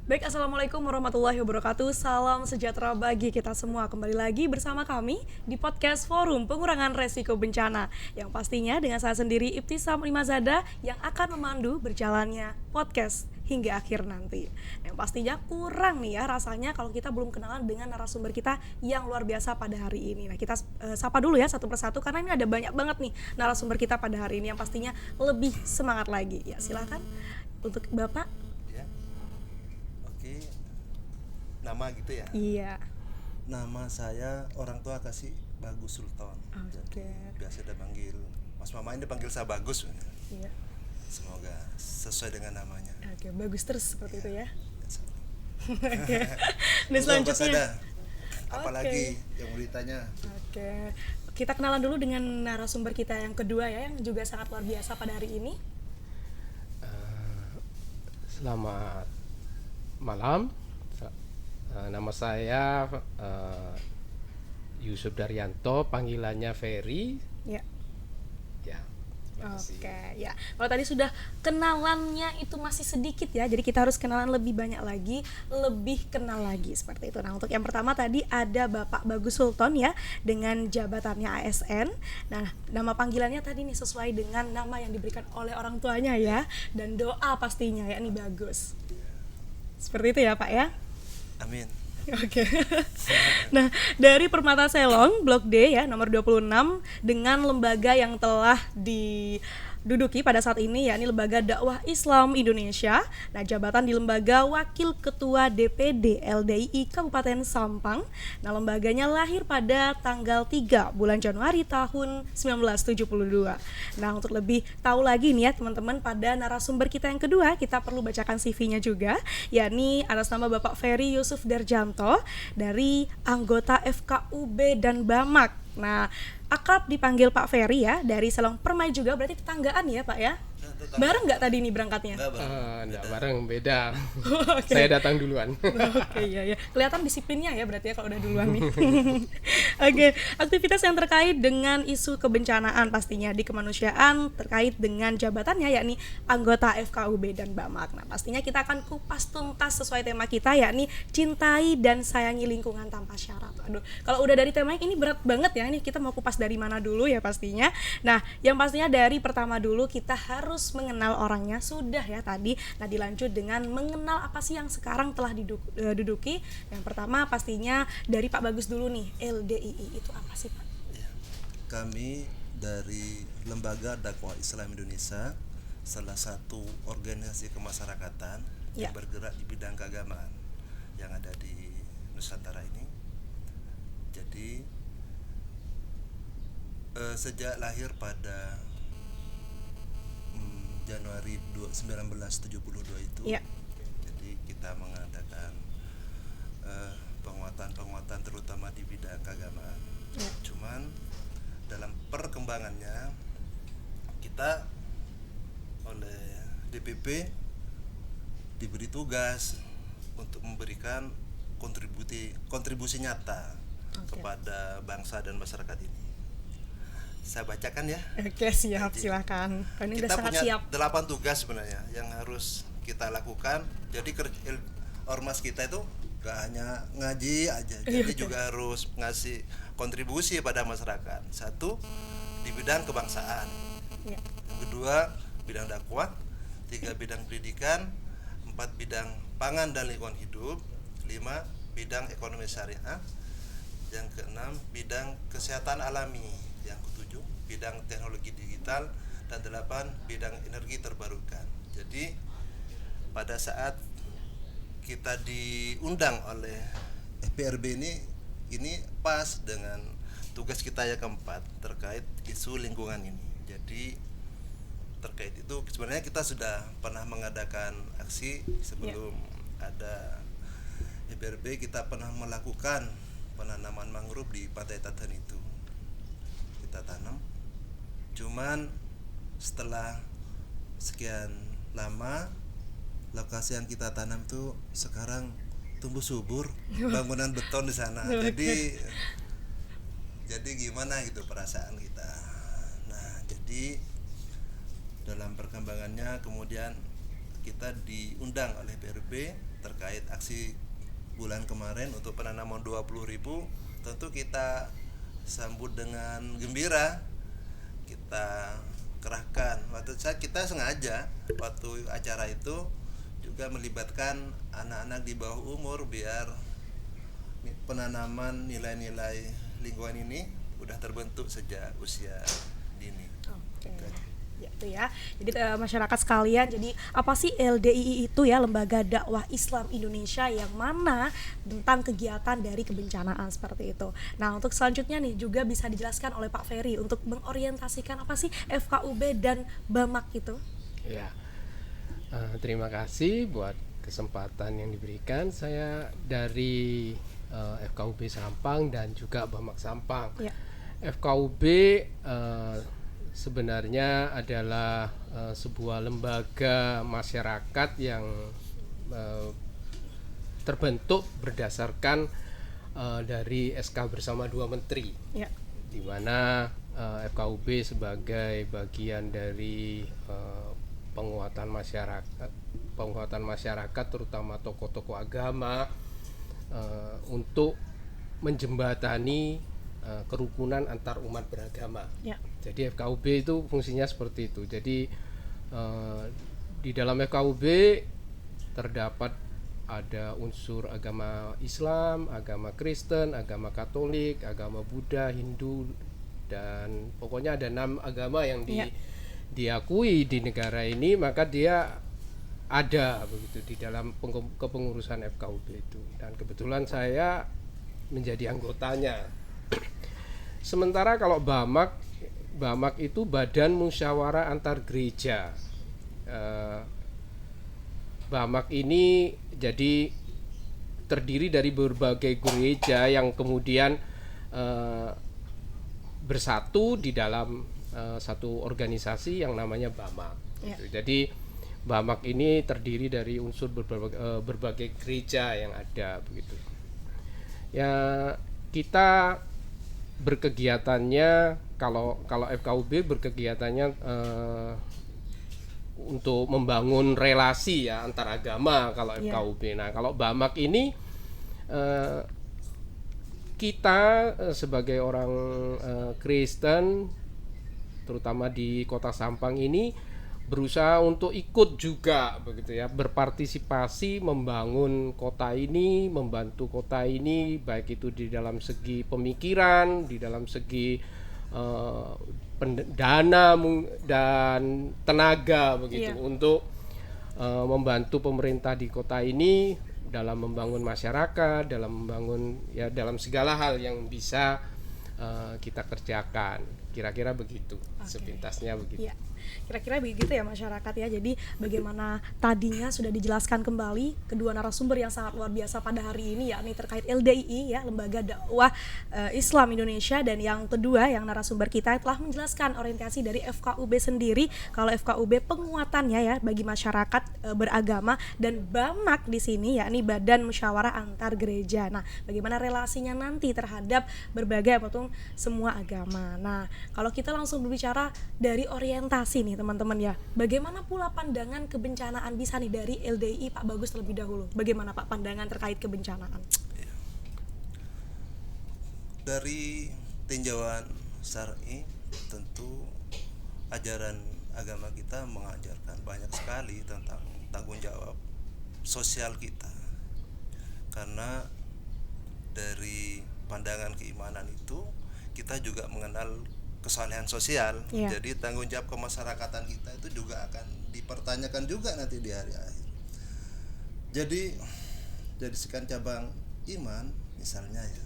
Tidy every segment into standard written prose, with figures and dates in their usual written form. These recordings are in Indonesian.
Baik, Assalamualaikum warahmatullahi wabarakatuh. Salam sejahtera bagi kita semua. Kembali lagi bersama kami di podcast Forum Pengurangan Resiko Bencana, yang pastinya dengan saya sendiri Ibtisam Limazada yang akan memandu berjalannya podcast hingga akhir nanti. Yang pastinya kurang nih ya rasanya kalau kita belum kenalan dengan narasumber kita yang luar biasa pada hari ini. Nah, kita sapa dulu ya satu persatu karena ini ada banyak banget nih narasumber kita pada hari ini yang pastinya lebih semangat lagi. Ya, silakan untuk Bapak. Ya, oke. Nama gitu ya. Iya. Nama saya orang tua kasih Bagus Sultan. Oke. Biasa dia panggil Mas Mama, ini panggil saya Bagus. Iya. Semoga sesuai dengan namanya. Oke, bagus terus seperti itu ya. Insya Allah. Oke. Dan Monggo, Mbak selanjutnya. Sada. Apalagi yang mau ditanya? Oke. Kita kenalan dulu dengan narasumber kita yang kedua ya, yang juga sangat luar biasa pada hari ini. Selamat malam. Nama saya Yusuf Daryanto, panggilannya Ferry. Ya. Ya, terima kasih. Oke, ya. Kalau tadi sudah kenalannya itu masih sedikit ya, jadi kita harus kenalan lebih banyak lagi, lebih kenal lagi seperti itu. Nah, untuk yang pertama tadi ada Bapak Bagus Sultan ya, dengan jabatannya ASN. Nah, nama panggilannya tadi nih sesuai dengan nama yang diberikan oleh orang tuanya ya, dan doa pastinya ya, ini bagus. Seperti itu ya Pak ya. Amin. Oke. Nah, dari Permata Selong Blok D ya, nomor 26 dengan lembaga yang telah diduduki pada saat ini yakni Lembaga Dakwah Islam Indonesia. Nah, jabatan di lembaga Wakil Ketua DPD LDII Kabupaten Sampang. Nah, lembaganya lahir pada tanggal 3 bulan Januari tahun 1972. Nah, untuk lebih tahu lagi nih ya teman-teman, pada narasumber kita yang kedua kita perlu bacakan CV-nya juga, yakni atas nama Bapak Ferry Yusuf Darjanto dari anggota FKUB dan Bamak. Nah, akrab dipanggil Pak Ferry ya, dari Selong Permai juga, berarti tetanggaan ya Pak ya? Bareng nggak tadi nih berangkatnya? Enggak, Bang. Enggak bareng, beda. Oke. Saya datang duluan. Oke, iya ya. Kelihatan disiplinnya ya berarti ya kalau udah duluan nih. Oke, aktivitas yang terkait dengan isu kebencanaan pastinya di kemanusiaan terkait dengan jabatannya yakni anggota FKUB dan Bamak. Nah, pastinya kita akan kupas tuntas sesuai tema kita yakni cintai dan sayangi lingkungan tanpa syarat. Aduh, kalau udah dari temanya ini berat banget ya. Ini kita mau kupas dari mana dulu ya pastinya. Nah, yang pastinya dari pertama dulu kita harus mengenal orangnya sudah ya tadi. Nah, dilanjut dengan mengenal apa sih yang sekarang telah diduduki. Yang pertama pastinya dari Pak Bagus dulu nih, LDII itu apa sih Pak? Ya. Kami dari Lembaga Dakwah Islam Indonesia, salah satu organisasi kemasyarakatan Ya. yang bergerak di bidang keagamaan yang ada di Nusantara ini. Jadi sejak lahir pada Januari 1972 itu, Ya. jadi kita mengadakan penguatan-penguatan terutama di bidang keagamaan. Ya. Cuman dalam perkembangannya kita oleh DPP diberi tugas untuk memberikan kontribusi nyata Oke. kepada bangsa dan masyarakat ini. Saya bacakan ya. Oke, siap, Jadi, silakan. Ini udah kita sangat punya siap. 8 tugas sebenarnya yang harus kita lakukan. Jadi ormas kita itu gak hanya ngaji aja, jadi juga harus ngasih kontribusi pada masyarakat. Satu, di bidang kebangsaan. Ya. Kedua, bidang dakwah. 3, bidang pendidikan. 4, bidang pangan dan lingkungan hidup. 5, bidang ekonomi syariah. Yang keenam, bidang kesehatan alami. Yang ketujuh, bidang teknologi digital. Dan 8, bidang energi terbarukan. Jadi pada saat kita diundang oleh FPRB ini pas dengan tugas kita yang keempat terkait isu lingkungan ini. Jadi terkait itu sebenarnya kita sudah pernah mengadakan aksi sebelum ada FPRB. Kita pernah melakukan penanaman mangrove di Pantai Tatan itu. Kita tanam. Cuman setelah sekian lama, lokasi yang kita tanam itu sekarang tumbuh subur, bangunan beton di sana. Jadi gimana gitu perasaan kita. Nah, jadi dalam perkembangannya kemudian kita diundang oleh PRB terkait aksi bulan kemarin untuk penanaman 20.000. Tentu kita sambut dengan gembira, kita kerahkan. Kita sengaja waktu acara itu juga melibatkan anak-anak di bawah umur biar penanaman nilai-nilai lingkungan ini udah terbentuk sejak usia dini. Oke. Ya, itu ya. Jadi masyarakat sekalian, jadi apa sih LDII itu ya, Lembaga Dakwah Islam Indonesia, yang mana tentang kegiatan dari kebencanaan seperti itu. Nah, untuk selanjutnya nih juga bisa dijelaskan oleh Pak Ferry untuk mengorientasikan apa sih FKUB dan BAMAK itu. Ya, terima kasih buat kesempatan yang diberikan. Saya dari FKUB Sampang dan juga BAMAK Sampang. Ya. FKUB sebenarnya adalah sebuah lembaga masyarakat yang terbentuk berdasarkan dari SK bersama dua menteri, Ya. di mana FKUB sebagai bagian dari penguatan masyarakat terutama tokoh-tokoh agama untuk menjembatani kerukunan antar umat beragama. Ya. Jadi FKUB itu fungsinya seperti itu. Jadi di dalam FKUB terdapat ada unsur agama Islam, agama Kristen, agama Katolik, agama Buddha, Hindu, dan pokoknya ada 6 agama yang diakui di negara ini, maka dia ada begitu di dalam kepengurusan FKUB itu. Dan kebetulan saya menjadi anggotanya. Sementara kalau BAMAK itu Badan Musyawarah Antar Gereja. BAMAK ini jadi terdiri dari berbagai gereja yang kemudian bersatu di dalam satu organisasi yang namanya BAMAK. Ya. Jadi BAMAK ini terdiri dari unsur berbagai gereja yang ada begitu. Ya, kita berkegiatannya kalau FKUB berkegiatannya untuk membangun relasi ya antar agama kalau FKUB. Nah, kalau BAMAK ini kita sebagai orang Kristen terutama di Kota Sampang ini berusaha untuk ikut juga begitu ya, berpartisipasi membangun kota ini, membantu kota ini, baik itu di dalam segi pemikiran, di dalam segi dana dan tenaga begitu, untuk membantu pemerintah di kota ini dalam membangun masyarakat, dalam membangun ya dalam segala hal yang bisa kita kerjakan. Kira-kira begitu, sepintasnya begitu. Ya. Kira-kira begitu ya masyarakat ya. Jadi bagaimana tadinya sudah dijelaskan kembali kedua narasumber yang sangat luar biasa pada hari ini, yakni terkait LDII ya, Lembaga Dakwah Islam Indonesia, dan yang kedua yang narasumber kita telah menjelaskan orientasi dari FKUB sendiri. Kalau FKUB penguatannya ya bagi masyarakat beragama, dan BAMAK di sini yakni Badan Musyawarah Antar Gereja. Nah, bagaimana relasinya nanti terhadap berbagai semua agama. Nah, kalau kita langsung berbicara dari orientasi nih teman-teman ya, bagaimana pula pandangan kebencanaan bisa nih dari LDII, Pak Bagus terlebih dahulu. Bagaimana Pak pandangan terkait kebencanaan? Dari tinjauan syar'i, tentu ajaran agama kita mengajarkan banyak sekali tentang tanggung jawab sosial kita. Karena dari pandangan keimanan itu kita juga mengenal kesalehan sosial. Jadi tanggung jawab kemasyarakatan kita itu juga akan dipertanyakan juga nanti di hari akhir. Jadi sekian cabang iman misalnya ya,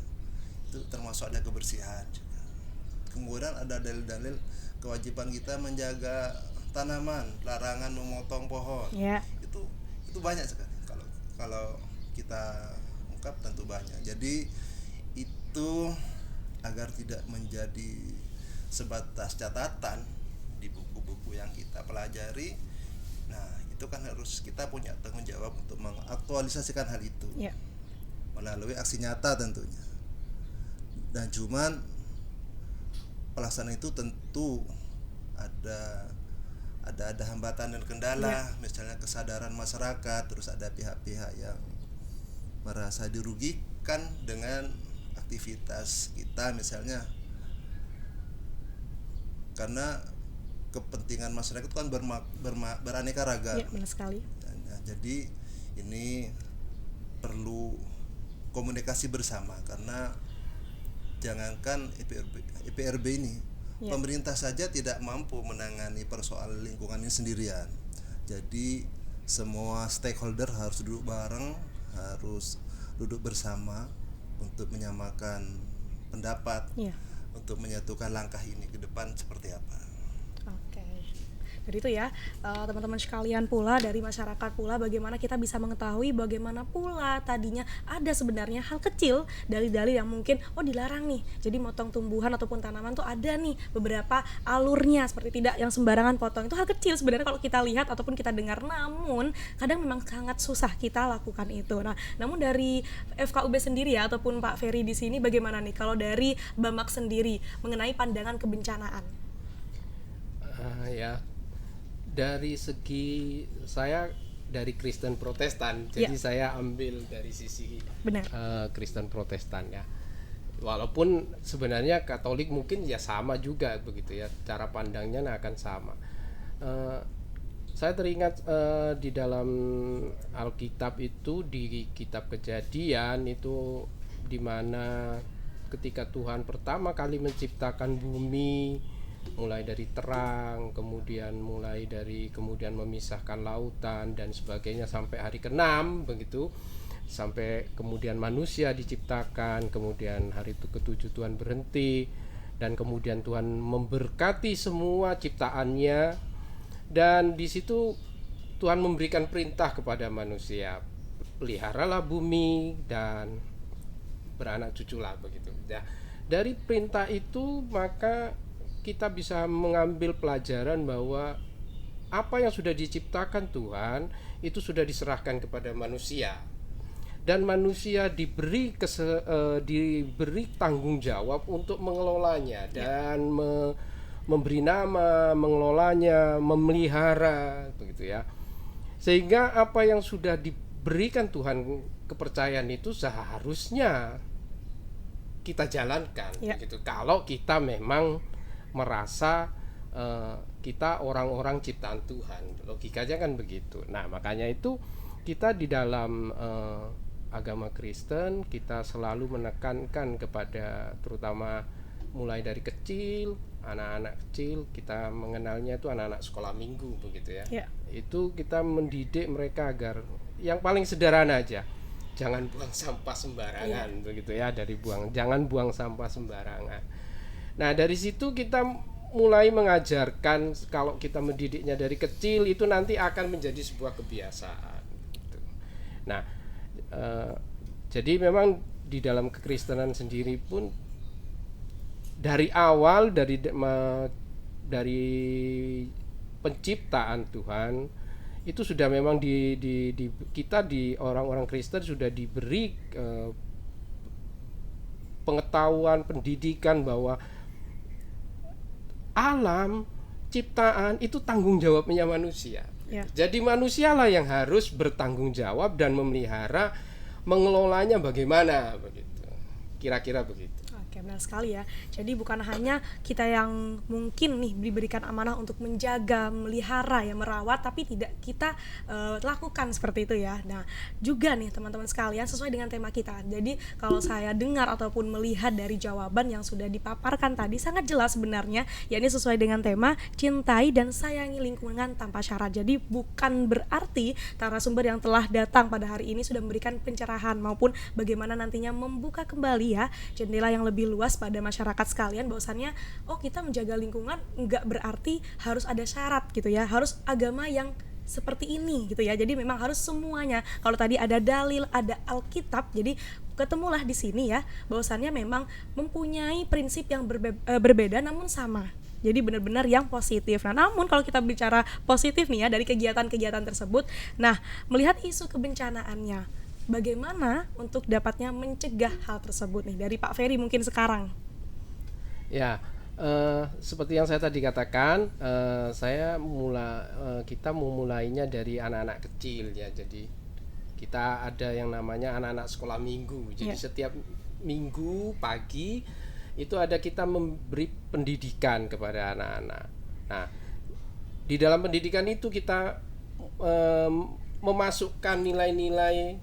itu termasuk ada kebersihan juga. Kemudian ada dalil-dalil kewajiban kita menjaga tanaman, larangan memotong pohon. Itu banyak sekali. Kalau kita ungkap tentu banyak. Jadi itu agar tidak menjadi sebatas catatan di buku-buku yang kita pelajari. Nah, itu kan harus kita punya tanggung jawab untuk mengaktualisasikan hal itu melalui aksi nyata tentunya. Dan cuman pelaksanaan itu tentu ada ada hambatan dan kendala, misalnya kesadaran masyarakat, terus ada pihak-pihak yang merasa dirugikan dengan aktivitas kita misalnya, karena kepentingan masyarakat itu kan beraneka ragam. Ya, benar sekali. Nah, jadi ini perlu komunikasi bersama, karena jangankan IPRB ini, pemerintah saja tidak mampu menangani persoalan lingkungan ini sendirian. Jadi semua stakeholder harus duduk bareng, harus duduk bersama untuk menyamakan pendapat, untuk menyatukan langkah ini ke depan seperti apa. Oke. Dari itu ya, teman-teman sekalian pula, dari masyarakat pula, bagaimana kita bisa mengetahui bagaimana pula tadinya ada sebenarnya hal kecil, dalil-dalil yang mungkin dilarang nih, jadi motong tumbuhan ataupun tanaman tuh ada nih beberapa alurnya, seperti tidak yang sembarangan potong. Itu hal kecil sebenarnya kalau kita lihat ataupun kita dengar, namun kadang memang sangat susah kita lakukan itu. Nah, namun dari FKUB sendiri ya, ataupun Pak Ferry di sini, bagaimana nih kalau dari Bamak sendiri mengenai pandangan kebencanaan? Ya, dari segi saya dari Kristen Protestan, jadi saya ambil dari sisi Kristen Protestan ya. Walaupun sebenarnya Katolik mungkin ya sama juga begitu ya, cara pandangnya akan sama. Saya teringat di dalam Alkitab itu, di kitab Kejadian itu, di mana ketika Tuhan pertama kali menciptakan bumi, mulai dari terang, kemudian memisahkan lautan dan sebagainya sampai hari ke-6 begitu, sampai kemudian manusia diciptakan, kemudian hari ke-7 Tuhan berhenti, dan kemudian Tuhan memberkati semua ciptaannya, dan di situ Tuhan memberikan perintah kepada manusia, peliharalah bumi dan beranak cuculah begitu. Nah, dari perintah itu maka kita bisa mengambil pelajaran bahwa apa yang sudah diciptakan Tuhan itu sudah diserahkan kepada manusia, dan manusia diberi tanggung jawab untuk mengelolanya dan memberi nama, mengelolanya, memelihara begitu ya. Sehingga apa yang sudah diberikan Tuhan kepercayaan itu seharusnya kita jalankan begitu. Kalau kita memang merasa kita orang-orang ciptaan Tuhan, logikanya kan begitu. Nah, makanya itu kita di dalam agama Kristen, kita selalu menekankan kepada, terutama mulai dari kecil, anak-anak kecil, kita mengenalnya itu anak-anak sekolah minggu begitu ya. Itu kita mendidik mereka agar yang paling sederhana aja, jangan buang sampah sembarangan begitu ya, jangan buang sampah sembarangan. Nah, dari situ kita mulai mengajarkan, kalau kita mendidiknya dari kecil itu nanti akan menjadi sebuah kebiasaan gitu. Nah, jadi memang di dalam kekristenan sendiri pun dari awal, dari penciptaan Tuhan itu sudah memang kita di orang-orang Kristen sudah diberi pengetahuan, pendidikan bahwa alam ciptaan itu tanggung jawabnya manusia. Jadi manusialah yang harus bertanggung jawab dan memelihara, mengelolanya bagaimana begitu. Kira-kira begitu. Oke, benar sekali ya. Jadi bukan hanya kita yang mungkin nih diberikan amanah untuk menjaga, memelihara, ya merawat, tapi tidak kita lakukan seperti itu ya. Nah, juga nih teman-teman sekalian, sesuai dengan tema kita. Jadi kalau saya dengar ataupun melihat dari jawaban yang sudah dipaparkan tadi, sangat jelas sebenarnya, yakni sesuai dengan tema cintai dan sayangi lingkungan tanpa syarat. Jadi bukan berarti narasumber yang telah datang pada hari ini sudah memberikan pencerahan maupun bagaimana nantinya membuka kembali ya jendela yang lebih luas pada masyarakat sekalian, bahwasannya kita menjaga lingkungan enggak berarti harus ada syarat gitu ya, harus agama yang seperti ini gitu ya. Jadi memang harus semuanya. Kalau tadi ada dalil, ada Alkitab, jadi ketemulah di sini ya bahwasannya memang mempunyai prinsip yang berbeda namun sama. Jadi benar-benar yang positif. Nah, namun kalau kita bicara positif nih ya dari kegiatan-kegiatan tersebut, nah melihat isu kebencanaannya, bagaimana untuk dapatnya mencegah hal tersebut nih dari Pak Ferry mungkin sekarang? Ya, Seperti yang saya tadi katakan, kita memulainya dari anak-anak kecil ya. Jadi kita ada yang namanya anak-anak sekolah minggu. Jadi setiap minggu pagi itu ada kita memberi pendidikan kepada anak-anak. Nah, di dalam pendidikan itu kita memasukkan nilai-nilai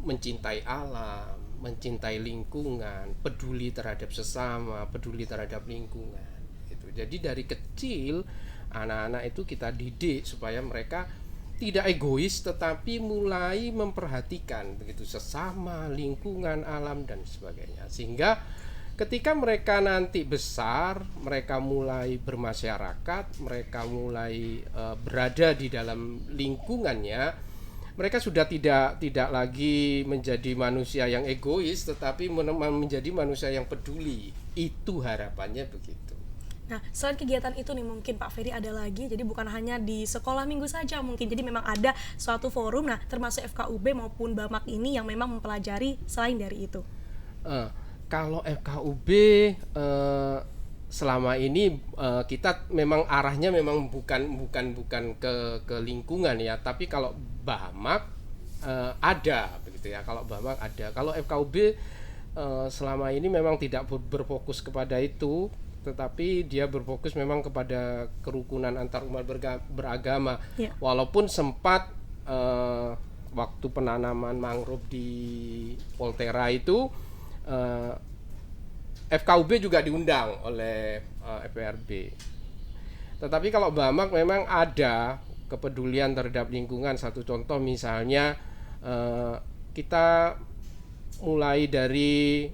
mencintai alam, mencintai lingkungan, peduli terhadap sesama, peduli terhadap lingkungan. Gitu. Jadi dari kecil anak-anak itu kita didik supaya mereka tidak egois, tetapi mulai memperhatikan begitu sesama, lingkungan, alam dan sebagainya. Sehingga ketika mereka nanti besar, mereka mulai bermasyarakat, mereka mulai berada di dalam lingkungannya. Mereka sudah tidak lagi menjadi manusia yang egois, tetapi menjadi manusia yang peduli. Itu harapannya begitu. Nah, selain kegiatan itu nih mungkin Pak Ferry ada lagi, jadi bukan hanya di sekolah minggu saja mungkin, jadi memang ada suatu forum, nah termasuk FKUB maupun BAMAK ini yang memang mempelajari selain dari itu. Kalau FKUB selama ini kita memang arahnya memang bukan ke lingkungan ya, tapi kalau BAMAK ada begitu ya. Kalau BAMAK ada, kalau FKUB selama ini memang tidak berfokus kepada itu, tetapi dia berfokus memang kepada kerukunan antar umat beragama. Walaupun sempat waktu penanaman mangrove di Poltera itu FKUB juga diundang oleh FPRB. Tetapi kalau BAMAK memang ada kepedulian terhadap lingkungan. Satu contoh misalnya kita mulai dari,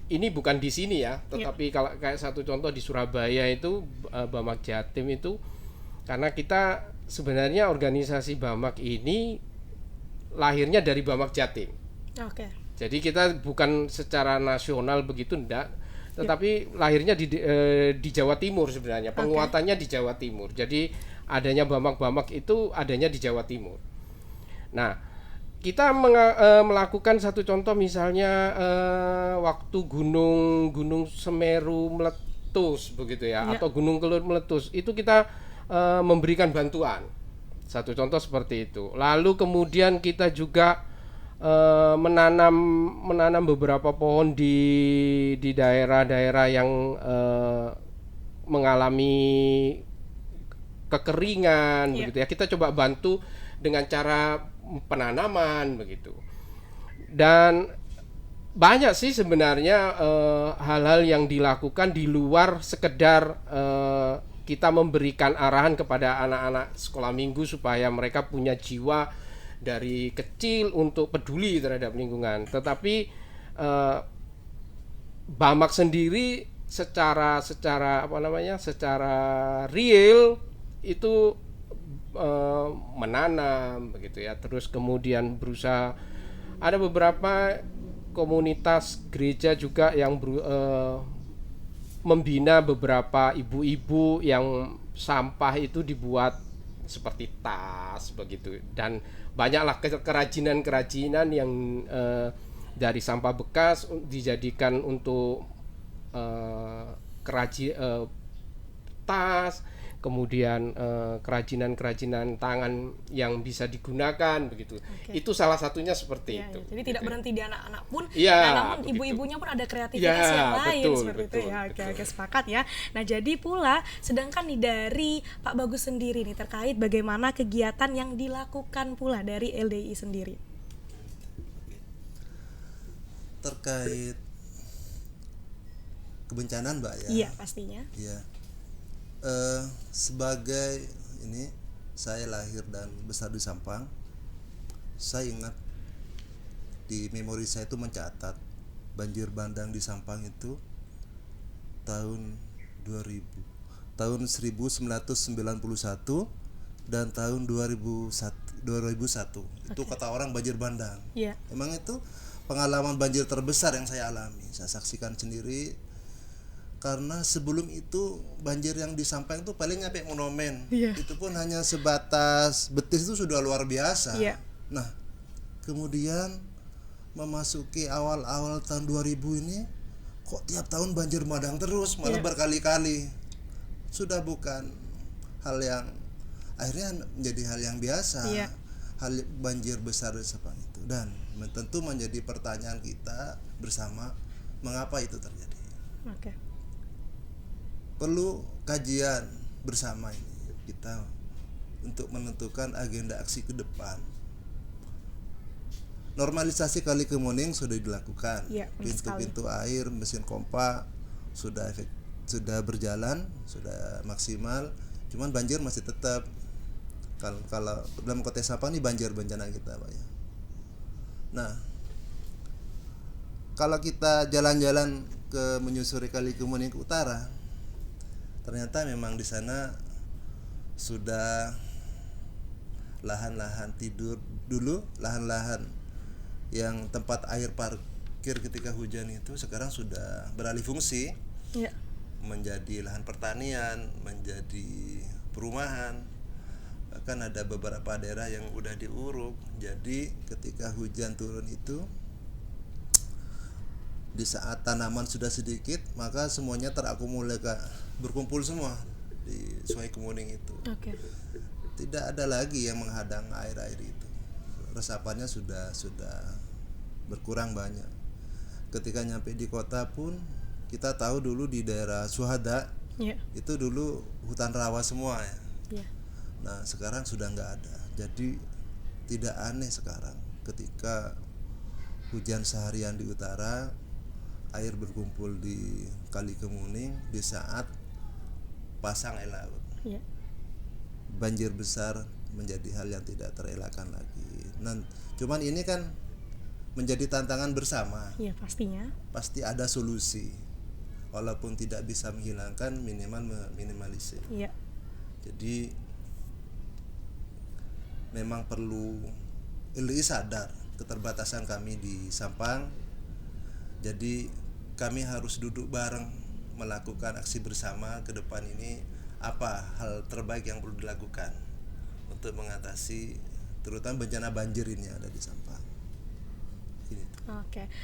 ini bukan di sini ya, tetapi kalau kayak satu contoh di Surabaya itu BAMAK Jatim itu, karena kita sebenarnya organisasi BAMAK ini lahirnya dari BAMAK Jatim. Jadi kita bukan secara nasional begitu, enggak, tetapi lahirnya di Jawa Timur sebenarnya, penguatannya di Jawa Timur. Jadi adanya BAMAK itu adanya di Jawa Timur. Nah, kita melakukan satu contoh misalnya waktu Gunung Semeru meletus begitu ya, atau Gunung Kelur meletus, itu kita memberikan bantuan. Satu contoh seperti itu. Lalu kemudian kita juga menanam beberapa pohon di daerah-daerah yang mengalami kekeringan begitu ya. Kita coba bantu dengan cara penanaman begitu. Dan banyak sih sebenarnya hal-hal yang dilakukan di luar sekedar kita memberikan arahan kepada anak-anak sekolah minggu supaya mereka punya jiwa dari kecil untuk peduli terhadap lingkungan. Tetapi BAMAK sendiri secara real itu menanam begitu ya. Terus kemudian berusaha, ada beberapa komunitas gereja juga yang membina beberapa ibu-ibu yang sampah itu dibuat seperti tas begitu, dan banyaklah kerajinan yang dari sampah bekas dijadikan untuk tas, kemudian kerajinan tangan yang bisa digunakan begitu. Itu salah satunya seperti itu. Jadi tidak berhenti di anak-anak pun, namun begitu. Ibu-ibunya pun ada kreativitas yang lain seperti itu ya. Oke, sepakat ya. Nah, jadi pula sedangkan nih dari Pak Bagus sendiri nih terkait bagaimana kegiatan yang dilakukan pula dari LDI sendiri. Terkait kebencanaan, Mbak ya. Iya, pastinya. Iya. Sebagai ini, saya lahir dan besar di Sampang. Saya ingat di memori saya itu mencatat banjir bandang di Sampang itu tahun 2000, tahun 1991 dan tahun 2001. Itu kata orang banjir bandang. Emang itu pengalaman banjir terbesar yang saya alami. Saya saksikan sendiri. Karena sebelum itu banjir yang di Sampang itu paling nyampe monumen. Itu pun hanya sebatas betis, itu sudah luar biasa. Nah, kemudian memasuki awal-awal tahun 2000 ini kok tiap tahun banjir bandang terus, malah berkali-kali. Sudah bukan hal yang akhirnya menjadi hal yang biasa. Hal banjir besar di Sepang itu, dan tentu menjadi pertanyaan kita bersama, mengapa itu terjadi. Perlu kajian bersama ini kita untuk menentukan agenda aksi ke depan. Normalisasi Kali Kemuning sudah dilakukan, pintu-pintu air, mesin pompa sudah berjalan, sudah maksimal, cuman banjir masih tetap. Kalau dalam kota Sapang ini banjir bencana kita, Pak ya. Nah, kalau kita jalan-jalan ke menyusuri Kali Kemuning ke utara, ternyata memang di sana sudah lahan-lahan tidur dulu, lahan-lahan yang tempat air parkir ketika hujan itu sekarang sudah beralih fungsi menjadi lahan pertanian, menjadi perumahan. Bahkan ada beberapa daerah yang udah diuruk. Jadi ketika hujan turun itu, di saat tanaman sudah sedikit, maka semuanya terakumulasi, berkumpul semua di Sungai Kemuning itu. Tidak ada lagi yang menghadang air itu. Resapannya sudah berkurang banyak. Ketika nyampe di kota pun, kita tahu dulu di daerah Suhada itu dulu hutan rawa semua ya. Nah sekarang sudah nggak ada. Jadi tidak aneh sekarang ketika hujan seharian di utara, air berkumpul di Kali Kemuning di saat pasang air laut. Banjir besar menjadi hal yang tidak terelakkan lagi. Nah, cuman ini kan menjadi tantangan bersama. Pastinya. Pasti ada solusi. Walaupun tidak bisa menghilangkan, minimal meminimalisir. Jadi memang perlu LDI sadar keterbatasan kami di Sampang. Jadi kami harus duduk bareng melakukan aksi bersama ke depan ini, apa hal terbaik yang perlu dilakukan untuk mengatasi terutama bencana banjir ini ada di Sampang.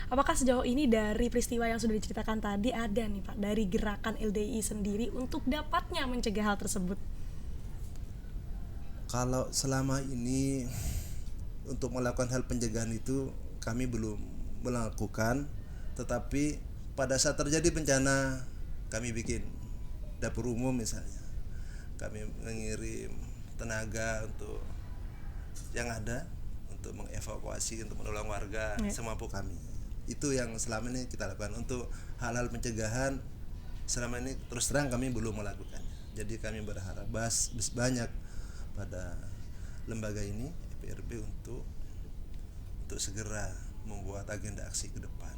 Apakah sejauh ini dari peristiwa yang sudah diceritakan tadi ada nih Pak dari gerakan LDI sendiri untuk dapatnya mencegah hal tersebut? Kalau selama ini untuk melakukan hal pencegahan itu kami belum melakukan, tetapi pada saat terjadi bencana kami bikin dapur umum misalnya, kami mengirim tenaga untuk yang ada untuk mengevakuasi, untuk menolong warga semampu kami. Itu yang selama ini kita lakukan. Untuk hal-hal pencegahan selama ini terus terang kami belum melakukannya. Jadi kami berharap banyak pada lembaga ini EPRB untuk segera membuat agenda aksi ke depan,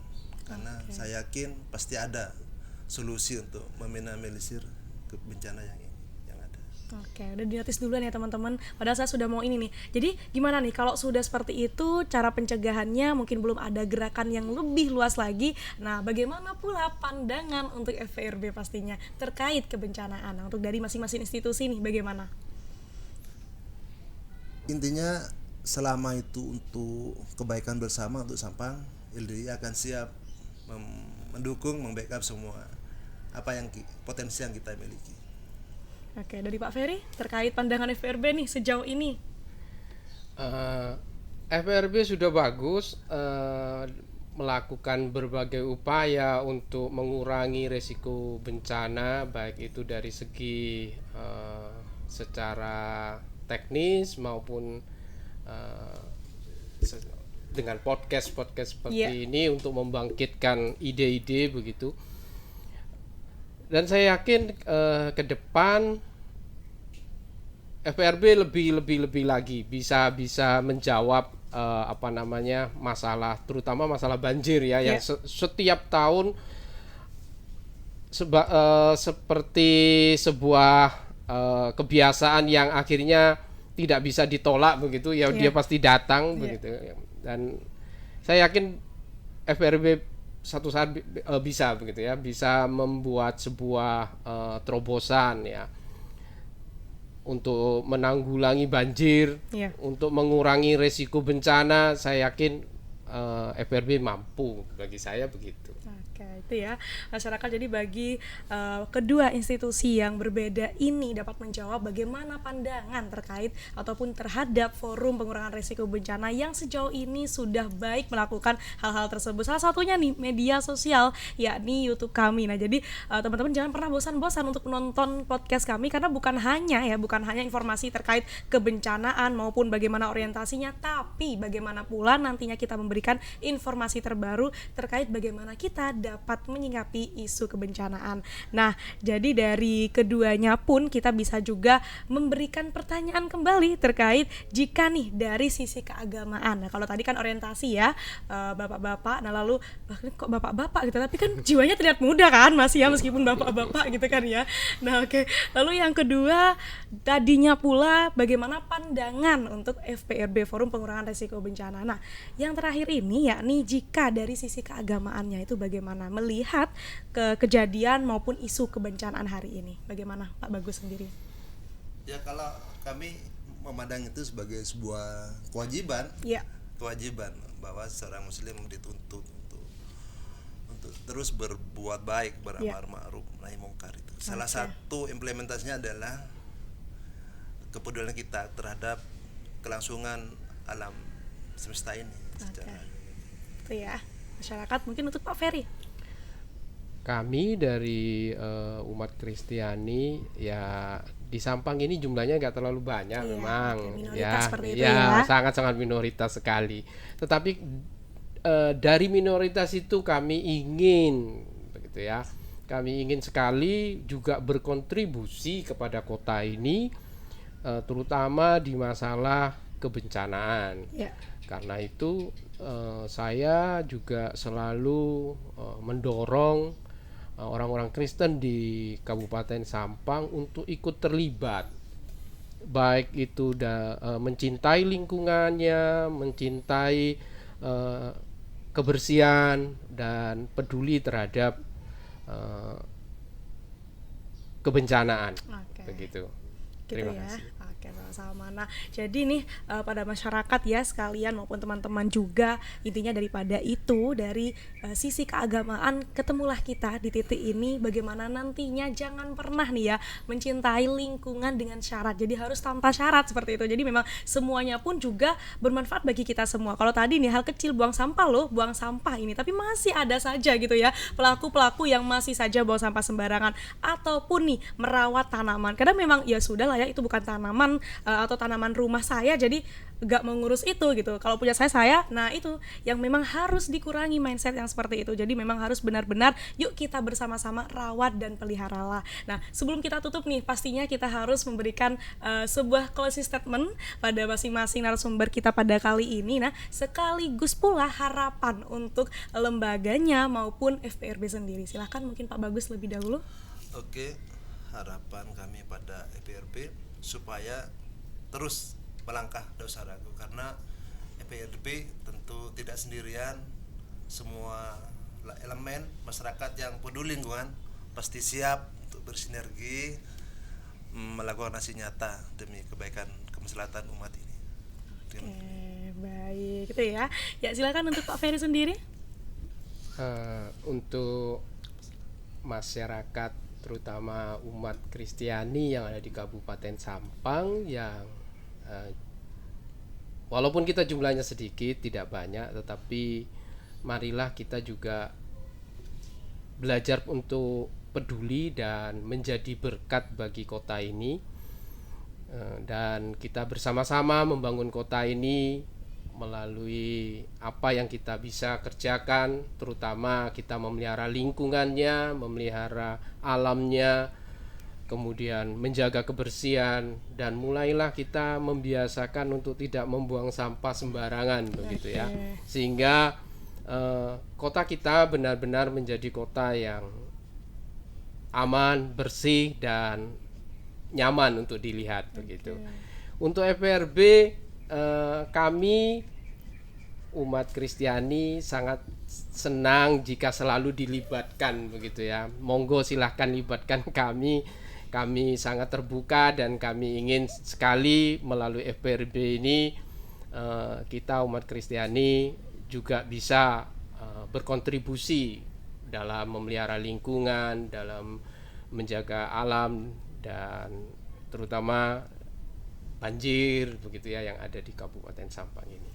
karena saya yakin pasti ada solusi untuk meminimalisir bencana yang ada. Udah dinotis duluan ya teman-teman. Padahal saya sudah mau ini nih. Jadi gimana nih kalau sudah seperti itu cara pencegahannya, mungkin belum ada gerakan yang lebih luas lagi. Nah, bagaimana pula pandangan untuk FPRB pastinya terkait kebencanaan? Untuk dari masing-masing institusi nih bagaimana? Intinya selama itu untuk kebaikan bersama untuk Sampang, LDI akan siap mendukung, membackup semua apa yang potensi yang kita miliki. Dari Pak Ferry terkait pandangan FPRB nih sejauh ini. FPRB sudah bagus melakukan berbagai upaya untuk mengurangi risiko bencana, baik itu dari segi secara teknis maupun dengan podcast seperti ini untuk membangkitkan ide-ide begitu. Dan saya yakin ke depan FPRB lebih lagi bisa menjawab masalah, terutama masalah banjir ya yang setiap tahun seperti sebuah kebiasaan yang akhirnya tidak bisa ditolak begitu ya, dia pasti datang begitu. Dan saya yakin FPRB satu saat bisa begitu ya, bisa membuat sebuah terobosan ya untuk menanggulangi banjir, untuk mengurangi resiko bencana. Saya yakin FPRB mampu, bagi saya begitu. Oke, itu ya masyarakat. Jadi bagi kedua institusi yang berbeda ini dapat menjawab bagaimana pandangan terkait ataupun terhadap forum pengurangan risiko bencana yang sejauh ini sudah baik melakukan hal-hal tersebut. Salah satunya nih media sosial, yakni YouTube kami. Nah, jadi teman-teman jangan pernah bosan-bosan untuk menonton podcast kami, karena bukan hanya informasi terkait kebencanaan maupun bagaimana orientasinya, tapi bagaimana pula nantinya kita memberikan informasi terbaru terkait bagaimana kita dapat menyikapi isu kebencanaan. Nah, jadi dari keduanya pun kita bisa juga memberikan pertanyaan kembali terkait jika nih dari sisi keagamaan. Nah, kalau tadi kan orientasi ya, bapak-bapak. Nah, lalu kok bapak-bapak gitu, tapi kan jiwanya terlihat muda kan masih ya, meskipun bapak-bapak gitu kan ya. Nah, oke. Lalu yang kedua tadinya pula bagaimana pandangan untuk FPRB, Forum Pengurangan Risiko Bencana. Nah, yang terakhir ini yakni jika dari sisi keagamaannya itu bagaimana melihat ke kejadian maupun isu kebencanaan hari ini. Bagaimana Pak Bagus sendiri? Ya, kalau kami memandang itu sebagai sebuah kewajiban. Ya. Kewajiban bahwa seorang muslim dituntut untuk terus berbuat baik, beramar ma'ruf nahi mungkar itu. Salah satu implementasinya adalah kepedulian kita terhadap kelangsungan alam semesta ini secara. Itu ya. Masyarakat. Mungkin untuk Pak Ferry. Kami dari umat Kristiani ya di Sampang ini jumlahnya nggak terlalu banyak, memang minoritas seperti itu sangat-sangat minoritas sekali. Tetapi dari minoritas itu kami ingin begitu ya, kami ingin sekali juga berkontribusi kepada kota ini, terutama di masalah kebencanaan. Karena itu saya juga selalu mendorong orang-orang Kristen di Kabupaten Sampang untuk ikut terlibat, baik itu mencintai lingkungannya, mencintai kebersihan dan peduli terhadap kebencanaan. Begitu. Terima kasih. Oke, sama-sama. Nah, jadi nih pada masyarakat ya sekalian maupun teman-teman juga, intinya daripada itu dari sisi keagamaan ketemulah kita di titik ini bagaimana nantinya jangan pernah nih ya mencintai lingkungan dengan syarat. Jadi harus tanpa syarat seperti itu. Jadi memang semuanya pun juga bermanfaat bagi kita semua. Kalau tadi nih hal kecil buang sampah loh, buang sampah ini, tapi masih ada saja gitu ya pelaku-pelaku yang masih saja buang sampah sembarangan ataupun nih merawat tanaman. Karena memang ya sudah lah ya, itu bukan tanaman atau tanaman rumah saya, jadi gak mengurus itu gitu. Kalau punya saya, nah itu yang memang harus dikurangi mindset yang seperti itu. Jadi memang harus benar-benar yuk kita bersama-sama rawat dan peliharalah. Nah, sebelum kita tutup nih, pastinya kita harus memberikan sebuah closing statement pada masing-masing narasumber kita pada kali ini. Nah, sekaligus pula harapan untuk lembaganya maupun FPRB sendiri. Silahkan mungkin Pak Bagus lebih dahulu. Oke, harapan kami pada FPRB supaya terus melangkah tidak usah ragu, karena FPRB tentu tidak sendirian. Semua elemen masyarakat yang peduli lingkungan pasti siap untuk bersinergi melakukan aksi nyata demi kebaikan kemaslahatan umat ini. Baik, itu ya. Ya, silakan untuk Pak Ferry sendiri. Untuk masyarakat terutama umat Kristiani yang ada di Kabupaten Sampang yang walaupun kita jumlahnya sedikit, tidak banyak, tetapi marilah kita juga belajar untuk peduli dan menjadi berkat bagi kota ini, dan kita bersama-sama membangun kota ini melalui apa yang kita bisa kerjakan, terutama kita memelihara lingkungannya, memelihara alamnya, kemudian menjaga kebersihan, dan mulailah kita membiasakan untuk tidak membuang sampah sembarangan begitu ya, sehingga kota kita benar-benar menjadi kota yang aman, bersih dan nyaman untuk dilihat begitu. Untuk FPRB, kami umat Kristiani sangat senang jika selalu dilibatkan begitu ya. Monggo silahkan libatkan kami. Kami sangat terbuka dan kami ingin sekali melalui FPRB ini kita umat Kristiani juga bisa berkontribusi dalam memelihara lingkungan, dalam menjaga alam dan terutama banjir begitu ya yang ada di Kabupaten Sampang ini.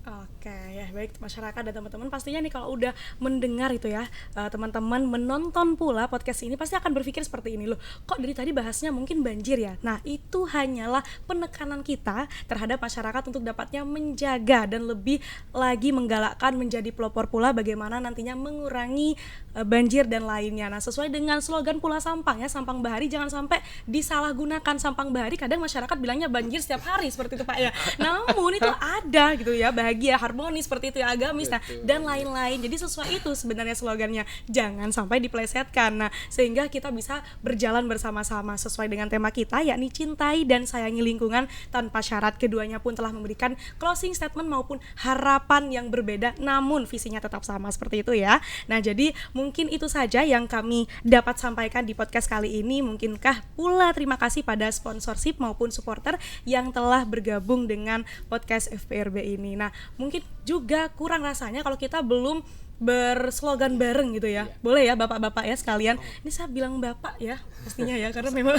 Oke, ya baik masyarakat dan teman-teman pastinya nih kalau udah mendengar itu ya, teman-teman menonton pula podcast ini pasti akan berpikir seperti ini loh. Kok dari tadi bahasnya mungkin banjir ya? Nah, itu hanyalah penekanan kita terhadap masyarakat untuk dapatnya menjaga dan lebih lagi menggalakkan menjadi pelopor pula bagaimana nantinya mengurangi banjir dan lainnya. Nah, sesuai dengan slogan Pula Sampang ya, Sampang Bahari jangan sampai disalahgunakan. Sampang Bahari kadang masyarakat bilangnya banjir setiap hari seperti itu Pak ya. Namun itu ada gitu ya, bahagia, harmonis seperti itu ya, agamis, nah dan lain-lain. Jadi sesuai itu sebenarnya slogannya, jangan sampai dipelesetkan. Nah, sehingga kita bisa berjalan bersama-sama sesuai dengan tema kita yakni cintai dan sayangi lingkungan tanpa syarat. Keduanya pun telah memberikan closing statement maupun harapan yang berbeda namun visinya tetap sama seperti itu ya. Nah, jadi mungkin itu saja yang kami dapat sampaikan di podcast kali ini. Mungkinkah pula terima kasih pada sponsorship maupun supporter yang telah bergabung dengan podcast FPRB ini. Nah, mungkin juga kurang rasanya kalau kita belum berslogan bareng gitu ya. Boleh ya bapak-bapak ya sekalian. Ini saya bilang bapak ya pastinya ya karena memang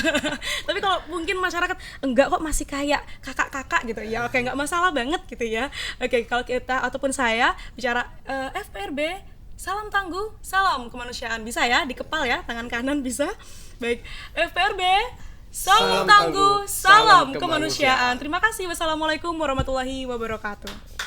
tapi kalau mungkin masyarakat enggak kok masih kayak kakak-kakak gitu ya. Oke, enggak masalah banget gitu ya. Oke, kalau kita ataupun saya bicara FPRB, salam tangguh, salam kemanusiaan, bisa ya dikepal ya, tangan kanan bisa. Baik, FPRB, salam tangguh, salam kemanusiaan. Terima kasih. Wassalamualaikum warahmatullahi wabarakatuh.